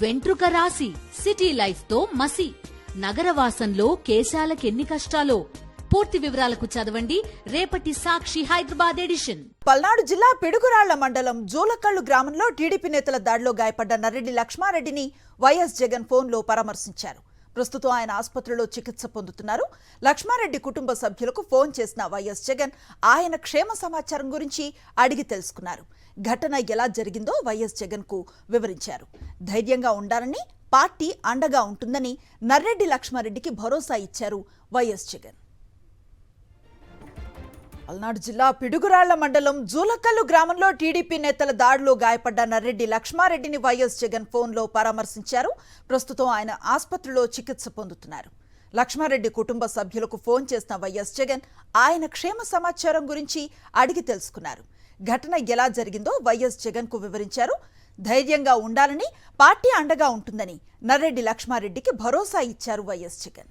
వెంట్రుక రాసి city life తో మసి నగరవాసంలో కేశాలకెన్ని కష్టాలో. పూర్తి వివరాలకు చదవండి రేపటి సాక్షి హైదరాబాద్ ఎడిషన్. పల్నాడు జిల్లా పిడుగురాళ్ల మండలం జూలకళ్లు గ్రామంలో టీడీపీ నేతల దాడిలో గాయపడ్డ నర్రెడ్డి లక్ష్మారెడ్డిని వైఎస్ జగన్ ఫోన్లో పరామర్శించారు. ప్రస్తుతం ఆయన ఆసుపత్రిలో చికిత్స పొందుతున్నారు. లక్ష్మారెడ్డి కుటుంబ సభ్యులకు ఫోన్ చేసిన వైఎస్ జగన్ ఆయన క్షేమ సమాచారం గురించి అడిగి తెలుసుకున్నారు. ఘటన ఎలా జరిగిందో వైఎస్ జగన్ కు వివరించారు. ధైర్యంగా ఉండాలని, పార్టీ అండగా ఉంటుందని నర్రెడ్డి లక్ష్మారెడ్డికి భరోసా ఇచ్చారు వైఎస్ జగన్. పల్నాడు జిల్లా పిడుగురాళ్ల మండలం జూలకల్లు గ్రామంలో టీడీపీ నేతల దాడిలో గాయపడ్డ నర్రెడ్డి లక్ష్మారెడ్డిని వైఎస్ జగన్ ఫోన్లో పరామర్శించారు. ప్రస్తుతం ఆయన ఆసుపత్రిలో చికిత్స పొందుతున్నారు. లక్ష్మారెడ్డి కుటుంబ సభ్యులకు ఫోన్ చేసిన వైఎస్ జగన్ ఆయన క్షేమ సమాచారం గురించి అడిగి తెలుసుకున్నారు. ఘటన ఎలా జరిగిందో వైఎస్ జగన్ కు వివరించారు. ధైర్యంగా ఉండాలని, పార్టీ అండగా ఉంటుందని నర్రెడ్డి లక్ష్మారెడ్డికి భరోసా ఇచ్చారు వైఎస్ జగన్.